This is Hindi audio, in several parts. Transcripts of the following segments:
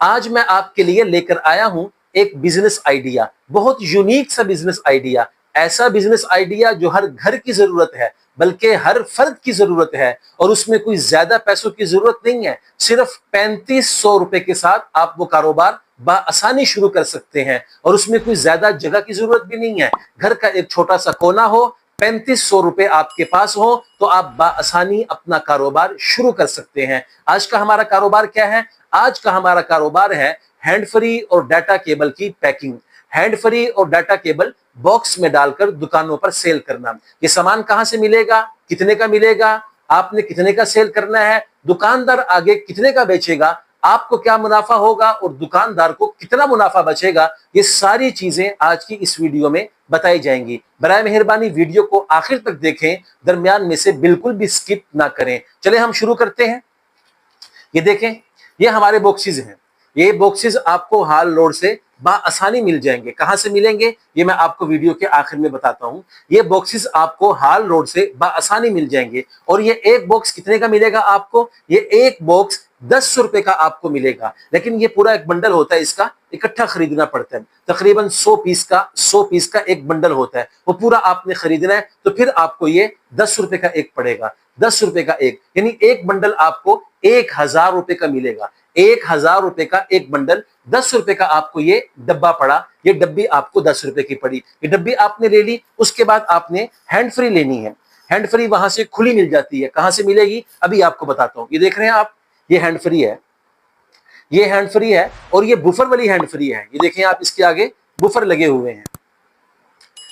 आज मैं आपके लिए लेकर आया हूं एक बिजनेस आइडिया, बहुत यूनिक सा बिजनेस आइडिया। ऐसा बिजनेस आइडिया जो हर घर की जरूरत है, बल्कि हर फर्द की जरूरत है, और उसमें कोई ज्यादा पैसों की जरूरत नहीं है। सिर्फ 3500 रुपए के साथ आप वो कारोबार बआसानी शुरू कर सकते हैं, और उसमें कोई ज्यादा जगह की जरूरत भी नहीं है। घर का एक छोटा सा कोना हो, 3500 रुपए आपके पास हो, तो आप बआसानी अपना कारोबार शुरू कर सकते हैं। आज का हमारा कारोबार क्या है? आज का हमारा कारोबार है हैंड फ्री और डाटा केबल की पैकिंग। हैंड फ्री और डाटा केबल बॉक्स में डालकर दुकानों पर सेल करना। ये सामान कहां से मिलेगा, कितने का मिलेगा, आपने कितने का सेल करना है, दुकानदार आगे कितने का बेचेगा, आपको क्या मुनाफा होगा और दुकानदार को कितना मुनाफा बचेगा, ये सारी चीजें आज की इस वीडियो में बताई जाएंगी। बराए मेहरबानी वीडियो को आखिर तक देखें, दरमियान में से बिल्कुल भी स्किप ना करें। चले हम शुरू करते हैं। ये देखें, ये हमारे बॉक्सेस हैं। ये बॉक्सेस आपको हाल लोड से बआसानी मिल जाएंगे। कहां से मिलेंगे ये मैं आपको वीडियो के आखिर में बताता हूं। ये बॉक्सेस आपको हाल रोड से बआसानी मिल जाएंगे। और ये एक बॉक्स कितने का मिलेगा आपको? ये एक बॉक्स 10 रुपए का आपको मिलेगा। लेकिन ये पूरा एक बंडल होता है, इसका इकट्ठा खरीदना पड़ता है। तकरीबन 100 पीस का एक बंडल होता है, वो पूरा आपने खरीदना है। तो फिर आपको ये 10 रुपए का एक पड़ेगा। 10 रुपए का एक, यानी एक बंडल आपको 1000 रुपए का मिलेगा। 1000 रुपए का एक बंडल, 10 रुपए का आपको ये डब्बा पड़ा। ये डब्बी आपको 10 रुपए की पड़ी। ये डब्बी आपने ले ली। उसके बाद आपने हैंड फ्री लेनी है। हैंड फ्री वहां से खुली मिल जाती है। कहां से मिलेगी अभी आपको बताता हूं। ये देख रहे हैं आप, ये हैंड फ्री है। ये हैंड फ्री है और ये बुफर वाली हैंड फ्री है। ये देखें आप, इसके आगे बुफर लगे हुए हैं।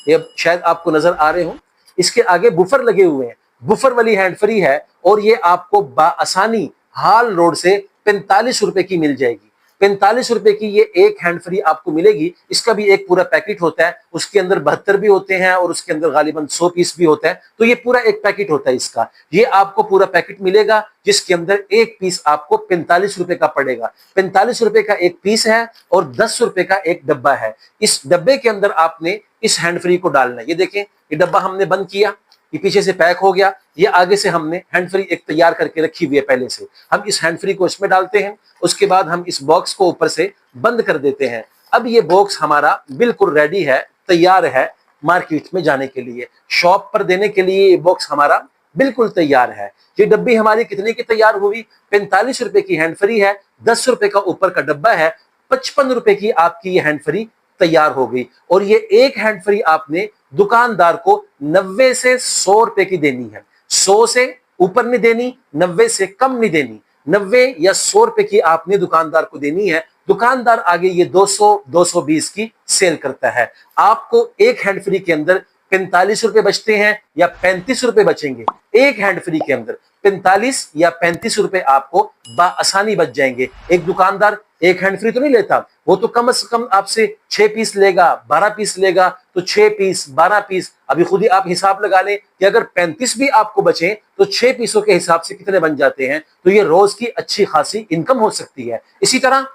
ये शायद आपको नजर आ रहे हो, इसके आगे बुफर लगे हुए हैं। बुफर वाली हैंड फ्री है और ये आपको बआसानी हाल रोड से 45 रुपए की मिल जाएगी। 45 रुपए की ये एक हैंड फ्री आपको मिलेगी। इसका भी एक पूरा पैकेट होता है, उसके अंदर 72 भी होते हैं और उसके अंदर गालिबन 100 पीस भी होता है। तो ये पूरा एक पैकेट होता है इसका। ये आपको पूरा पैकेट मिलेगा जिसके अंदर एक पीस आपको 45 रुपए का पड़ेगा। 45 रुपए का एक पीस है और 10 रुपए का एक डब्बा है। इस डब्बे के अंदर आपने इस हैंड फ्री को डालना है। ये देखें, ये डब्बा हमने बंद किया, ये पीछे से पैक हो गया। ये आगे से हमने हैंड फ्री एक तैयार करके रखी हुई है पहले से। हम इस हैंड फ्री को इसमें डालते हैं। उसके बाद हम इस बॉक्स को ऊपर से बंद कर देते हैं। अब ये बॉक्स हमारा बिल्कुल रेडी है, तैयार है मार्केट में जाने के लिए, शॉप पर देने के लिए। ये बॉक्स हमारा बिल्कुल तैयार है। ये डब्बी हमारी कितने की तैयार हुई? 45 रुपए की हैंड फ्री है, 10 रुपए का ऊपर का डब्बा है, 55 रुपए की आपकी ये हैंड फ्री तैयार हो गई। और ये एक हैंड फ्री आपने दुकानदार को 90 से 100 रुपए की देनी है। 100 से ऊपर नहीं देनी, 90 से कम नहीं देनी। 90 या 100 रुपए की आपने दुकानदार को देनी है। दुकानदार आगे ये 200 220 की सेल करता है। आपको एक हैंड फ्री के अंदर 45 रुपए बचते हैं या 35 रुपए बचेंगे। एक हैंड फ्री के अंदर 45 या 35 रुपए आपको बआसानी बच जाएंगे। एक दुकानदार एक हैंड फ्री तो नहीं लेता, वो तो कम से कम आपसे 6 पीस लेगा, 12 पीस लेगा। तो 6 पीस 12 पीस, अभी खुद ही आप हिसाब लगा लें कि अगर 35 भी आपको बचे तो 6 पीसों के हिसाब से कितने बन जाते हैं। तो ये रोज की अच्छी खासी इनकम हो सकती है। इसी तरह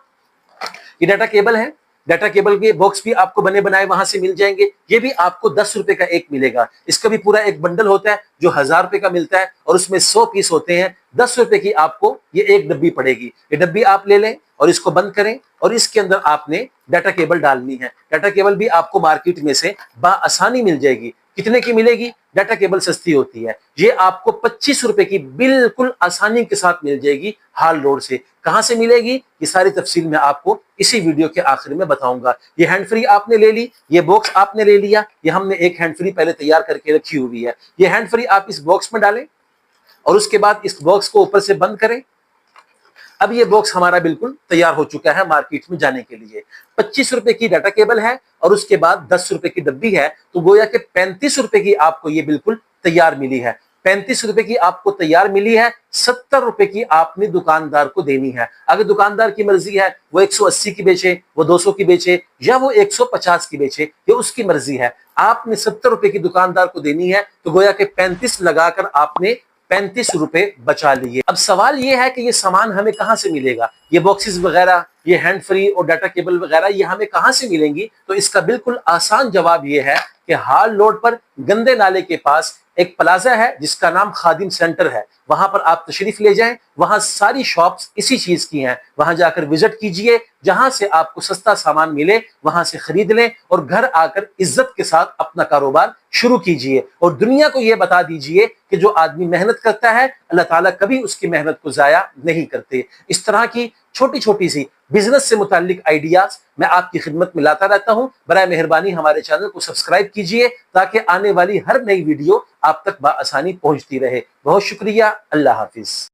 ये डाटा केबल है। डाटा केबल के बॉक्स भी आपको बने बनाए वहां से मिल जाएंगे। ये भी आपको 10 रुपए का एक मिलेगा। इसका भी पूरा एक बंडल होता है जो 1000 रुपए का मिलता है और उसमें 100 पीस होते हैं। 10 रुपए की आपको ये एक डब्बी पड़ेगी। ये डब्बी आप ले लें और इसको बंद करें और इसके अंदर आपने डाटा केबल डालनी है। डाटा केबल भी आपको मार्केट में से बआसानी मिल जाएगी। कितने की मिलेगी? डाटा केबल सस्ती होती है। ये आपको 25 रुपए की बिल्कुल आसानी के साथ मिल जाएगी हाल रोड से। कहां से मिलेगी ये सारी तफसील मैं आपको इसी वीडियो के आखिर में बताऊंगा। ये हैंड फ्री आपने ले ली, ये बॉक्स आपने ले लिया। ये हमने एक हैंड फ्री पहले तैयार करके रखी हुई है। ये हैंड फ्री आप इस बॉक्स में डालें और उसके बाद इस बॉक्स को ऊपर से बंद करें। अब ये बॉक्स हमारा बिल्कुल तैयार हो चुका है मार्केट में जाने के लिए। 25 रुपए की डाटा केबल है और उसके बाद 10 रुपए की डब्बी है। तो गोया के 35 रुपए की आपको ये बिल्कुल तैयार मिली है। 35 रुपए की आपको तैयार मिली है। 70 रुपए की आपने दुकानदार को देनी है। अगर दुकानदार की मर्जी है वो 180 की बेचे, वो 200 की बेचे या वो 150 की बेचे, ये उसकी मर्जी है। आपने 70 रुपए की दुकानदार को देनी है। तो गोया के 35 लगाकर आपने 35 रुपए बचा लिए। अब सवाल ये है कि ये सामान हमें कहां से मिलेगा? ये बॉक्सेस वगैरह, ये हैंड फ्री और डाटा केबल वगैरह ये हमें कहां से मिलेंगी? तो इसका बिल्कुल आसान जवाब ये है कि हाल रोड पर गंदे नाले के पास एक प्लाजा है जिसका नाम खादिम सेंटर है, वहां पर आप तशरीफ ले जाएं। वहां सारी शॉप्स इसी चीज की हैं, वहां जाकर विजिट कीजिए। जहां से आपको सस्ता सामान मिले वहां से खरीद लें और घर आकर इज्जत के साथ अपना कारोबार शुरू कीजिए और दुनिया को यह बता दीजिए कि जो आदमी मेहनत करता है अल्लाह ताला कभी उसकी मेहनत को जाया नहीं करते। इस तरह की छोटी छोटी सी बिजनेस से मुताल्लिक आइडियाज मैं आपकी खिदमत में लाता रहता हूं। बराए मेहरबानी हमारे चैनल को सब्सक्राइब कीजिए ताकि आने वाली हर नई वीडियो आप तक बआसानी पहुंचती रहे। बहुत शुक्रिया। अल्लाह हाफिज।